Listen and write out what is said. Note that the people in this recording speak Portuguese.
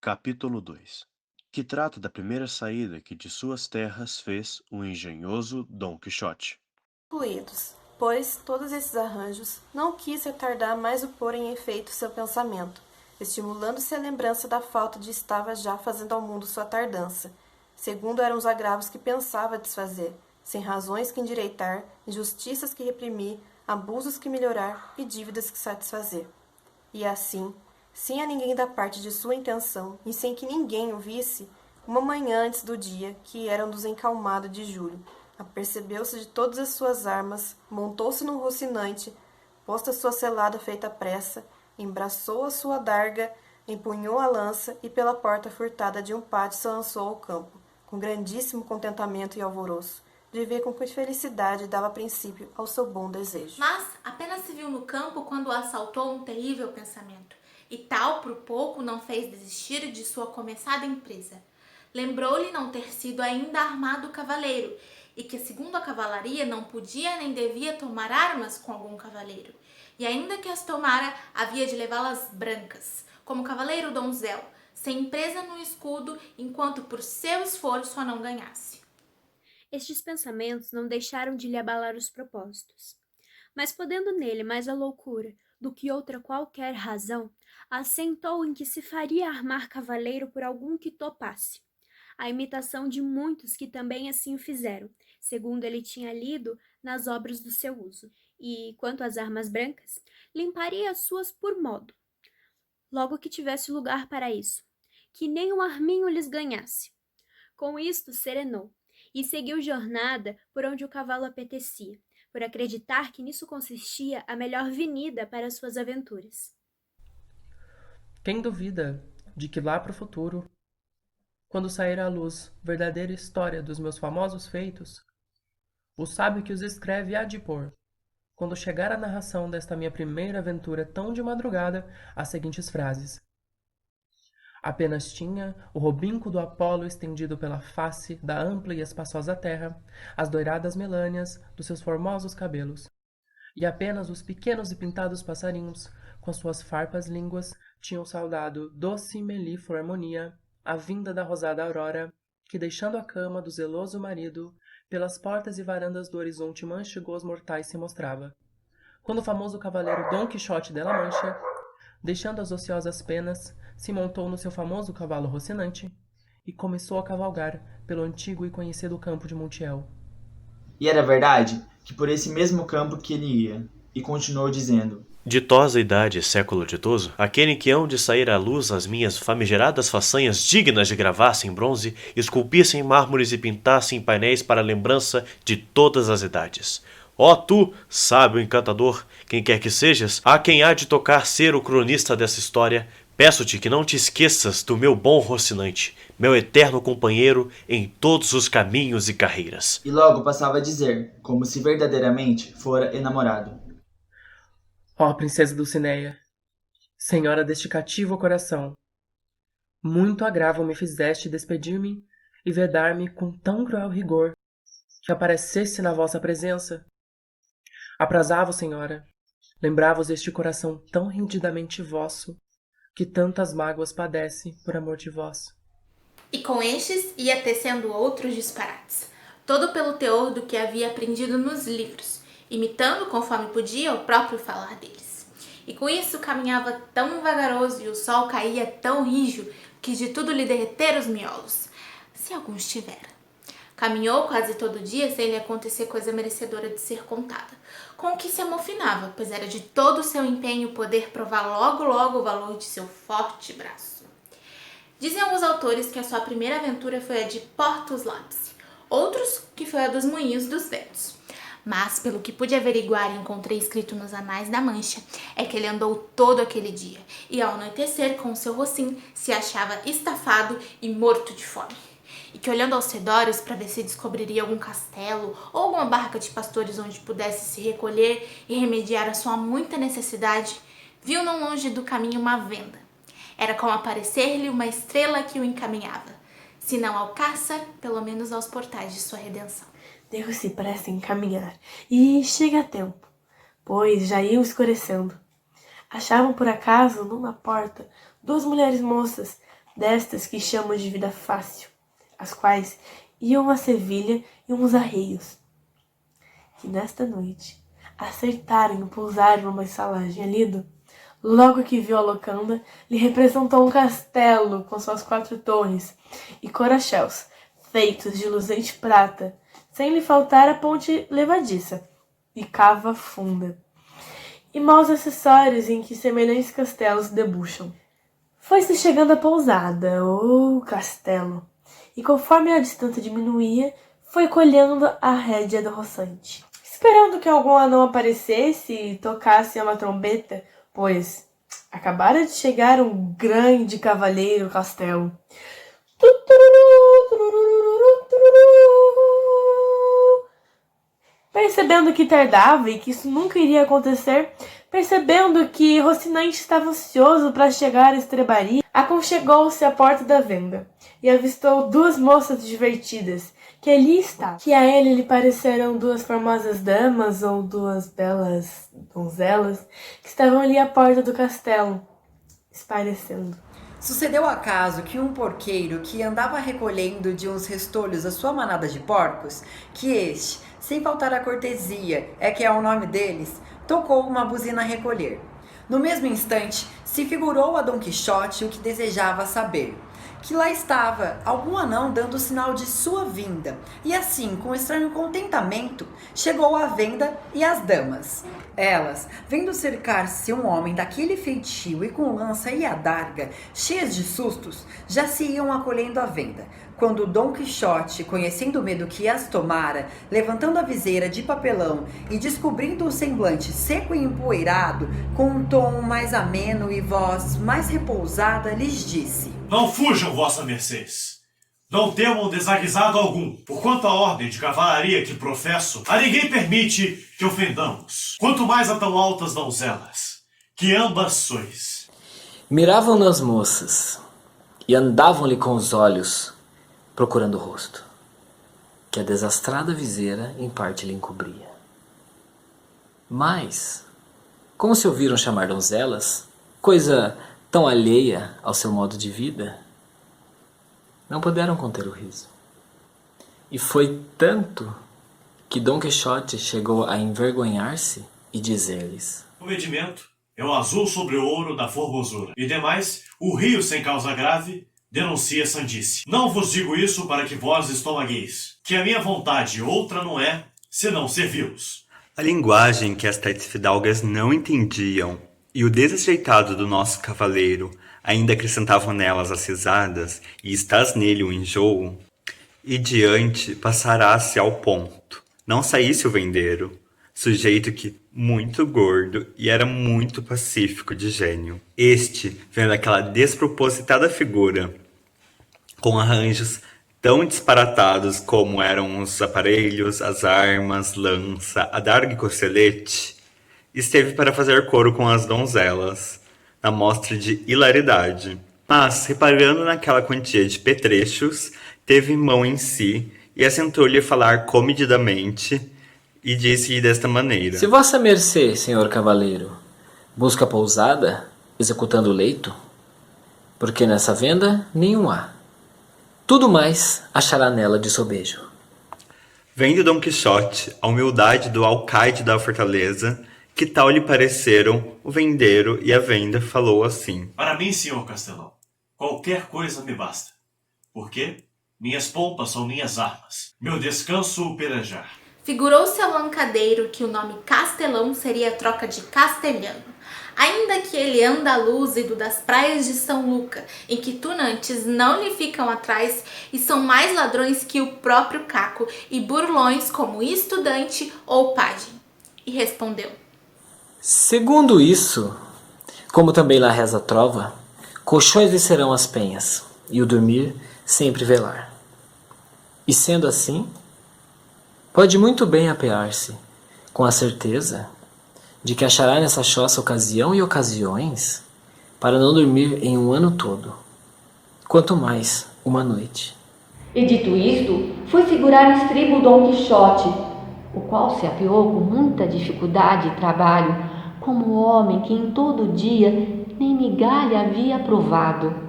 Capítulo 2, que trata da primeira saída que de suas terras fez o engenhoso Dom Quixote. Concluídos, pois todos esses arranjos, não quis retardar mais o pôr em efeito seu pensamento, estimulando-se a lembrança da falta de estava já fazendo ao mundo sua tardança, segundo eram os agravos que pensava desfazer, sem razões que endireitar, injustiças que reprimir, abusos que melhorar e dívidas que satisfazer. E assim, sem a ninguém da parte de sua intenção e sem que ninguém o visse, uma manhã antes do dia, que era um dos encalmados de julho, apercebeu-se de todas as suas armas, montou-se num rocinante, posta sua selada feita à pressa, embraçou a sua adarga, empunhou a lança e pela porta furtada de um pátio se lançou ao campo, com grandíssimo contentamento e alvoroço, de ver com que felicidade dava princípio ao seu bom desejo. Mas apenas se viu no campo quando o assaltou um terrível pensamento, e tal por pouco não fez desistir de sua começada empresa. Lembrou-lhe não ter sido ainda armado cavaleiro, e que, segundo a cavalaria, não podia nem devia tomar armas com algum cavaleiro, e ainda que as tomara, havia de levá-las brancas, como cavaleiro donzel, sem presa no escudo, enquanto por seu esforço a não ganhasse. Estes pensamentos não deixaram de lhe abalar os propósitos. Mas podendo nele mais a loucura do que outra qualquer razão, assentou em que se faria armar cavaleiro por algum que topasse, a imitação de muitos que também assim o fizeram, segundo ele tinha lido nas obras do seu uso. E, quanto às armas brancas, limparia as suas por modo, logo que tivesse lugar para isso, que nem um arminho lhes ganhasse. Com isto serenou, e seguiu jornada por onde o cavalo apetecia, por acreditar que nisso consistia a melhor venida para suas aventuras. Quem duvida de que lá pro futuro, quando sair à luz verdadeira história dos meus famosos feitos, o sábio que os escreve há de pôr, quando chegar a narração desta minha primeira aventura tão de madrugada, as seguintes frases: apenas tinha o robinco do Apolo estendido pela face da ampla e espaçosa terra, as doiradas melânias dos seus formosos cabelos, e apenas os pequenos e pintados passarinhos, com suas farpas línguas, tinham saudado doce e melíflua harmonia a vinda da rosada aurora, que, deixando a cama do zeloso marido, pelas portas e varandas do horizonte manchegou os mortais se mostrava. Quando o famoso cavaleiro Dom Quixote de la Mancha, deixando as ociosas penas, se montou no seu famoso cavalo rocinante e começou a cavalgar pelo antigo e conhecido campo de Montiel. E era verdade que por esse mesmo campo que ele ia, e continuou dizendo: Ditosa idade, século ditoso, aquele que hão de sair à luz as minhas famigeradas façanhas dignas de gravar-se em bronze, esculpir-se em mármores e pintar-se em painéis para a lembrança de todas as idades. Ó tu, sábio encantador, quem quer que sejas, a quem há de tocar ser o cronista dessa história, peço-te que não te esqueças do meu bom Rocinante, meu eterno companheiro em todos os caminhos e carreiras. E logo passava a dizer, como se verdadeiramente fora enamorado: Ó princesa Dulcinea, senhora deste cativo coração, muito agravo me fizeste despedir-me e vedar-me com tão cruel rigor que aparecesse na vossa presença. Aprazavo, senhora, lembrava-vos este coração tão rendidamente vosso, que tantas mágoas padece por amor de vós. E com estes ia tecendo outros disparates, todo pelo teor do que havia aprendido nos livros, imitando conforme podia o próprio falar deles. E com isso caminhava tão vagaroso e o sol caía tão rijo que de tudo lhe derreteram os miolos, se alguns tivera. Caminhou quase todo dia sem lhe acontecer coisa merecedora de ser contada, com o que se amofinava, pois era de todo o seu empenho poder provar logo logo o valor de seu forte braço. Dizem alguns autores que a sua primeira aventura foi a de Portos Lápis, outros que foi a dos Moinhos dos Ventos. Mas, pelo que pude averiguar e encontrei escrito nos Anais da Mancha, é que ele andou todo aquele dia, e ao anoitecer, com seu rocinho, se achava estafado e morto de fome. E que, olhando aos redores para ver se descobriria algum castelo ou alguma barraca de pastores onde pudesse se recolher e remediar a sua muita necessidade, viu não longe do caminho uma venda. Era como aparecer-lhe uma estrela que o encaminhava, se não ao Cárcer, pelo menos aos portais de sua redenção. Deu-se pressa em caminhar, e chega a tempo, pois já ia escurecendo. Achavam por acaso, numa porta, duas mulheres moças, destas que chamam de vida fácil, as quais iam a Sevilha e uns arreios, que nesta noite acertaram em pousar numa estalagem alido. Logo que viu a locanda, lhe representou um castelo com suas 4 torres e corachelos, feitos de luzente prata, sem lhe faltar a ponte levadiça e cava funda, e maus acessórios em que semelhantes castelos debuxam. Foi-se chegando à pousada, ou castelo, e conforme a distância diminuía, foi colhendo a rédea do roçante, esperando que algum anão aparecesse e tocasse uma trombeta, pois acabara de chegar um grande cavaleiro ao castelo. Percebendo que tardava e que isso nunca iria acontecer, percebendo que Rocinante estava ansioso para chegar à estrebaria, aconchegou-se à porta da venda e avistou 2 moças divertidas que ali estavam, que a ele lhe pareceram 2 formosas damas ou 2 belas donzelas que estavam ali à porta do castelo, espairecendo. Sucedeu acaso que um porqueiro que andava recolhendo de uns restolhos a sua manada de porcos, que este, sem faltar a cortesia, é que é o nome deles, tocou uma buzina a recolher. No mesmo instante, se figurou a Dom Quixote o que desejava saber, que lá estava algum anão dando sinal de sua vinda, e assim, com estranho contentamento, chegou à venda e às damas. Elas, vendo cercar-se um homem daquele feitio e com lança e adarga, cheias de sustos, já se iam acolhendo à venda, quando Dom Quixote, conhecendo o medo que as tomara, levantando a viseira de papelão e descobrindo o semblante seco e empoeirado, com um tom mais ameno e voz mais repousada, lhes disse: Não fujam, vossa mercês. Não temam desaguisado algum, porquanto a ordem de cavalaria que professo, a ninguém permite que ofendamos, quanto mais a tão altas donzelas, que ambas sois. Miravam nas moças e andavam-lhe com os olhos, procurando o rosto, que a desastrada viseira em parte lhe encobria. Mas, como se ouviram chamar donzelas, coisa tão alheia ao seu modo de vida, não puderam conter o riso. E foi tanto que Dom Quixote chegou a envergonhar-se e dizer-lhes: O medimento é o azul sobre o ouro da formosura, e demais, o rio sem causa grave denuncia sandice. Não vos digo isso para que vós estomagueis, que a minha vontade outra não é, senão servi-los. A linguagem que estas fidalgas não entendiam e o desajeitado do nosso cavaleiro ainda acrescentavam nelas as risadas e estás nele o enjoo, e diante passará-se ao ponto, não saísse o vendeiro, sujeito que muito gordo e era muito pacífico de gênio. Este, vendo aquela despropositada figura, com arranjos tão disparatados como eram os aparelhos, as armas, lança, adarga e corcelete, esteve para fazer coro com as donzelas, na mostra de hilaridade. Mas, reparando naquela quantia de petrechos, teve mão em si e assentou-lhe a falar comedidamente e disse-lhe desta maneira: Se vossa mercê, senhor cavaleiro, busca pousada, executando o leito, porque nessa venda nenhum há. Tudo mais achará nela de sobejo. Vendo Dom Quixote a humildade do alcaide da fortaleza, que tal lhe pareceram o vendeiro e a venda, falou assim: Para mim, senhor Castelão, qualquer coisa me basta, porque minhas pompas são minhas armas, meu descanso o pelejar. Figurou-se ao lancadeiro que o nome Castelão seria troca de castelhano, ainda que ele anda lúcido das praias de São Luca, em que tunantes não lhe ficam atrás e são mais ladrões que o próprio Caco e burlões como estudante ou pajem. E respondeu: Segundo isso, como também lá reza a trova, colchões lhe serão as penhas, e o dormir sempre velar. E sendo assim, pode muito bem apear-se, com a certeza de que achará nessa choça ocasião e ocasiões para não dormir em um ano todo, quanto mais uma noite. E dito isto, foi figurar o estribo Dom Quixote, o qual se apeou com muita dificuldade e trabalho, como homem que em todo dia nem migalha havia provado.